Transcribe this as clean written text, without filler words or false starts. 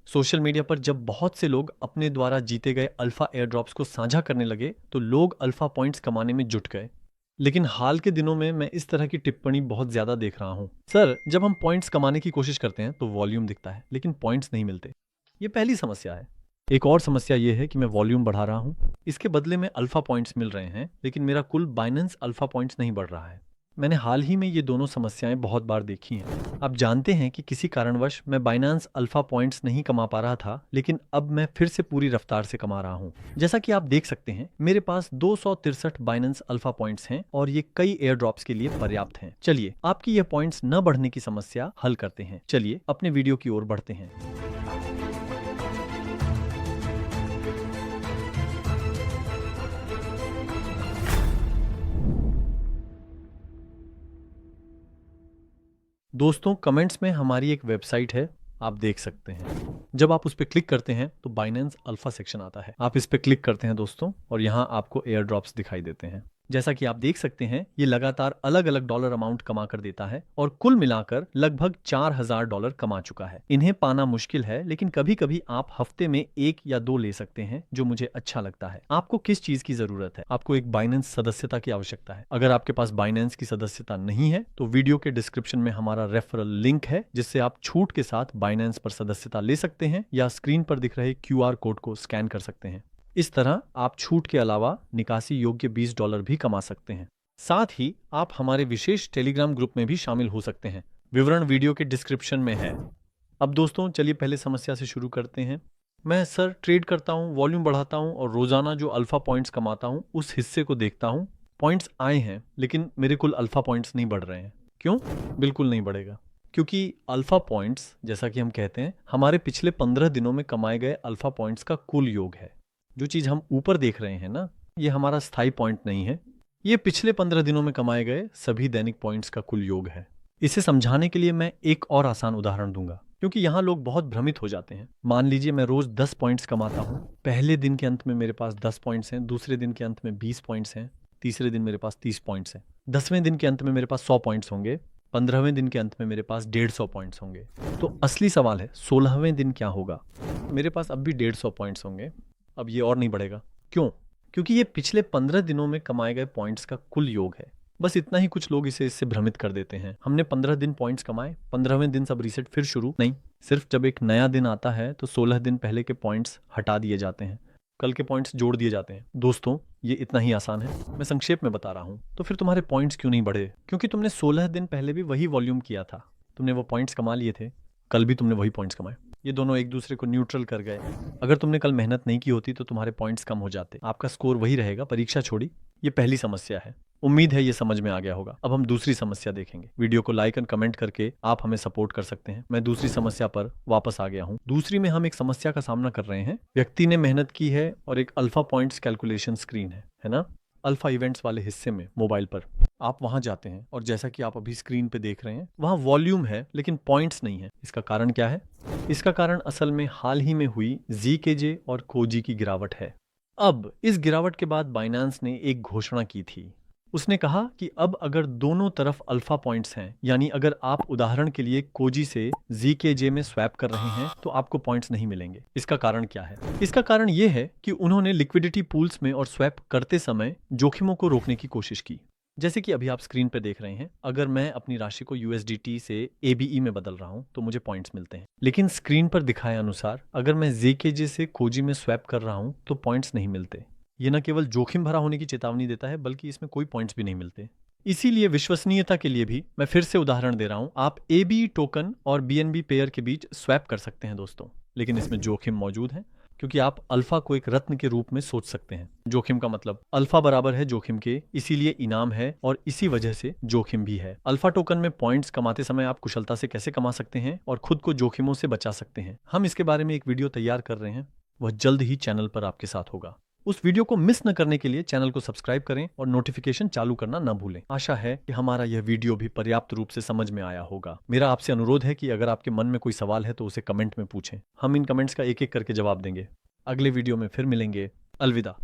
Social media पर जब बहुत से लोग अपने द्वारा जीते गए अल्फा एयर ड्रॉप्स को साझा करने लगे तो लोग अल्फा पॉइंट्स कमाने में जुट गए। लेकिन हाल के दिनों में मैं इस तरह की टिप्पणी बहुत ज्यादा देख रहा हूँ। सर, जब हम पॉइंट्स कमाने की कोशिश करते हैं तो वॉल्यूम दिखता है लेकिन पॉइंट्स नहीं मिलते। ये पहली समस्या है। एक और समस्या ये है कि मैं वॉल्यूम बढ़ा रहा हूँ, इसके बदले में अल्फा पॉइंट्स मिल रहे हैं लेकिन मेरा कुल बाइनेंस अल्फा पॉइंट्स नहीं बढ़ रहा है। मैंने हाल ही में ये दोनों समस्याएं बहुत बार देखी हैं। आप जानते हैं कि किसी कारणवश मैं बाइनेंस अल्फा पॉइंट्स नहीं कमा पा रहा था, लेकिन अब मैं फिर से पूरी रफ्तार से कमा रहा हूं। जैसा कि आप देख सकते हैं, मेरे पास 263 बाइनेंस अल्फा पॉइंट्स हैं और ये कई एयर ड्रॉप्स के लिए पर्याप्त हैं। चलिए आपकी ये पॉइंट्स न बढ़ने की समस्या हल करते हैं। चलिए अपने वीडियो की ओर बढ़ते हैं। दोस्तों, कमेंट्स में हमारी एक वेबसाइट है, आप देख सकते हैं। जब आप उस पर क्लिक करते हैं तो बाइनेंस अल्फा सेक्शन आता है। आप इस पर क्लिक करते हैं दोस्तों और यहाँ आपको एयर ड्रॉप्स दिखाई देते हैं। जैसा कि आप देख सकते हैं, ये लगातार अलग अलग डॉलर अमाउंट कमा कर देता है और कुल मिलाकर लगभग $4000 कमा चुका है। इन्हें पाना मुश्किल है, लेकिन कभी कभी आप हफ्ते में 1 या 2 ले सकते हैं, जो मुझे अच्छा लगता है। आपको किस चीज की जरूरत है? आपको एक बाइनेंस सदस्यता की आवश्यकता है। अगर आपके पास बाइनेंस की सदस्यता नहीं है तो वीडियो के डिस्क्रिप्शन में हमारा रेफरल लिंक है, जिससे आप छूट के साथ बाइनेंस पर सदस्यता ले सकते हैं या स्क्रीन पर दिख रहे QR कोड को स्कैन कर सकते हैं। इस तरह आप छूट के अलावा निकासी योग्य $20 भी कमा सकते हैं। साथ ही आप हमारे विशेष टेलीग्राम ग्रुप में भी शामिल हो सकते हैं। विवरण वीडियो के डिस्क्रिप्शन में है। अब दोस्तों, चलिए पहले समस्या से शुरू करते हैं। मैं सर ट्रेड करता हूँ, वॉल्यूम बढ़ाता हूँ और रोजाना जो अल्फा पॉइंट्स कमाता हूँ उस हिस्से को देखता हूँ। पॉइंट्स आए हैं लेकिन मेरे कुल अल्फा पॉइंट्स नहीं बढ़ रहे हैं। क्यों? बिल्कुल नहीं बढ़ेगा, क्योंकि अल्फा पॉइंट्स, जैसा कि हम कहते हैं, हमारे पिछले 15 दिनों में कमाए गए अल्फा पॉइंट्स का कुल योग है। जो चीज हम ऊपर देख रहे हैं ना, ये हमारा स्थायी पॉइंट नहीं है। ये पिछले 15 दिनों में कमाए गए सभी दैनिक पॉइंट्स का कुल योग है। इसे समझाने के लिए मैं एक और आसान उदाहरण दूंगा, क्योंकि यहाँ लोग बहुत भ्रमित हो जाते हैं। मान लीजिए मैं रोज 10 पॉइंट्स कमाता हूँ। पहले दिन के अंत में मेरे पास 10 पॉइंट्स हैं, दूसरे दिन के अंत में 20 पॉइंट्स हैं, तीसरे दिन मेरे पास 30 पॉइंट्स हैं, 10वें दिन के अंत में मेरे पास 100 पॉइंट्स होंगे, 15वें दिन के अंत में मेरे पास 150 पॉइंट्स होंगे। तो असली सवाल है 16वें दिन क्या होगा? मेरे पास अब भी 150 पॉइंट्स होंगे। अब ये और नहीं बढ़ेगा। क्यों? क्योंकि ये पिछले 15 दिनों में कमाए गए पॉइंट्स का कुल योग है। बस इतना ही कुछ लोग इससे भ्रमित कर देते हैं। हमने 15 दिन पॉइंट्स कमाए, 15वें दिन सब रीसेट फिर शुरू नहीं। सिर्फ जब एक नया दिन आता है तो 16 दिन पहले के पॉइंट्स हटा दिए जाते हैं, कल के पॉइंट्स जोड़ दिए जाते हैं। दोस्तों, ये इतना ही आसान है। मैं संक्षेप में बता रहा हूँ। तो फिर तुम्हारे पॉइंट्स क्यों नहीं बढ़े? क्योंकि तुमने 16 दिन पहले भी वही वॉल्यूम किया था, तुमने वो पॉइंट्स कमा लिए थे, कल भी तुमने वही पॉइंट्स कमाए। ये दोनों एक दूसरे को न्यूट्रल कर गए। अगर तुमने कल मेहनत नहीं की होती तो तुम्हारे पॉइंट्स कम हो जाते, आपका स्कोर वही रहेगा, परीक्षा छोड़ी। ये पहली समस्या है। उम्मीद है ये समझ में आ गया होगा। अब हम दूसरी समस्या देखेंगे। वीडियो को लाइक एंड कमेंट करके आप हमें सपोर्ट कर सकते हैं। मैं दूसरी समस्या पर वापस आ गया हूँ। दूसरी में हम एक समस्या का सामना कर रहे हैं। व्यक्ति ने मेहनत की है और एक अल्फा पॉइंट्स कैलकुलेशन स्क्रीन है ना? अल्फा इवेंट्स वाले हिस्से में मोबाइल पर आप वहां जाते हैं और जैसा कि आप अभी स्क्रीन पे देख रहे हैं, वहां वॉल्यूम है लेकिन पॉइंट्स नहीं है। इसका कारण क्या है? इसका कारण असल में हाल ही में हुई ZKJ और कोजी की गिरावट है। अब इस गिरावट के बाद बाइनेंस ने एक घोषणा की थी। उसने कहा कि अब अगर दोनों तरफ अल्फा पॉइंट्स हैं, यानी अगर आप उदाहरण के लिए कोजी से ZKJ में स्वैप कर रहे हैं तो आपको पॉइंट्स नहीं मिलेंगे। इसका कारण क्या है? इसका कारण यह है कि उन्होंने लिक्विडिटी पूल्स में और स्वैप करते समय जोखिमों को रोकने की कोशिश की। जैसे कि अभी आप स्क्रीन पर देख रहे हैं, अगर मैं अपनी राशि को USDT से ABE में बदल रहा हूं तो मुझे पॉइंट्स मिलते हैं। लेकिन स्क्रीन पर दिखाए अनुसार अगर मैं ZKJ से कोजी में स्वैप कर रहा हूं तो पॉइंट्स नहीं मिलते। ये न केवल जोखिम भरा होने की चेतावनी देता है, बल्कि इसमें कोई पॉइंट्स भी नहीं मिलते। इसीलिए विश्वसनीयता के लिए भी मैं फिर से उदाहरण दे रहा हूं। आप ABE टोकन और BNB पेयर के बीच स्वैप कर सकते हैं दोस्तों, लेकिन इसमें जोखिम मौजूद है, क्योंकि आप अल्फा को एक रत्न के रूप में सोच सकते हैं। जोखिम का मतलब अल्फा बराबर है जोखिम के, इसीलिए इनाम है और इसी वजह से जोखिम भी है। अल्फा टोकन में पॉइंट्स कमाते समय आप कुशलता से कैसे कमा सकते हैं और खुद को जोखिमों से बचा सकते हैं, हम इसके बारे में एक वीडियो तैयार कर रहे हैं। वह जल्द ही चैनल पर आपके साथ होगा। उस वीडियो को मिस न करने के लिए चैनल को सब्सक्राइब करें और नोटिफिकेशन चालू करना न भूलें। आशा है कि हमारा यह वीडियो भी पर्याप्त रूप से समझ में आया होगा। मेरा आपसे अनुरोध है कि अगर आपके मन में कोई सवाल है तो उसे कमेंट में पूछें। हम इन कमेंट्स का एक एक करके जवाब देंगे। अगले वीडियो में फिर मिलेंगे। अलविदा।